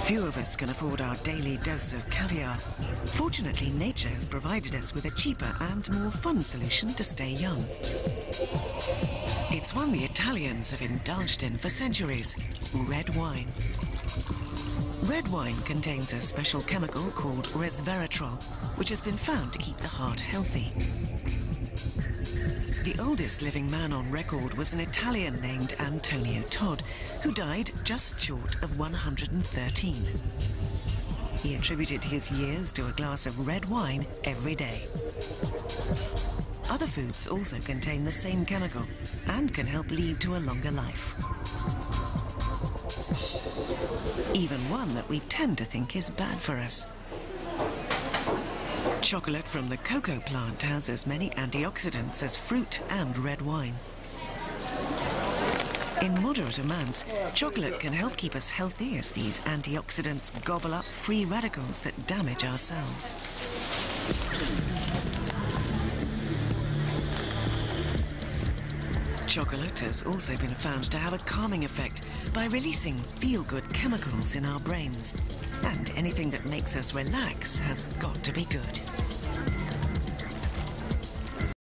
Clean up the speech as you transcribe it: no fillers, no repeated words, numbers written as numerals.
Few of us can afford our daily dose of caviar. Fortunately, nature has provided us with a cheaper and more fun solution to stay young. It's one the Italians have indulged in for centuries: red wine. Red wine contains a special chemical called resveratrol, which has been found to keep the heart healthy. The oldest living man on record was an Italian named Antonio Todd, who died just short of 113. He attributed his years to a glass of red wine every day. Other foods also contain the same chemical and can help lead to a longer life. Even one that we tend to think is bad for us. Chocolate from the cocoa plant has as many antioxidants as fruit and red wine. In moderate amounts, chocolate can help keep us healthy as these antioxidants gobble up free radicals that damage our cells. Chocolate has also been found to have a calming effect by releasing feel-good chemicals in our brains. And anything that makes us relax has got to be good.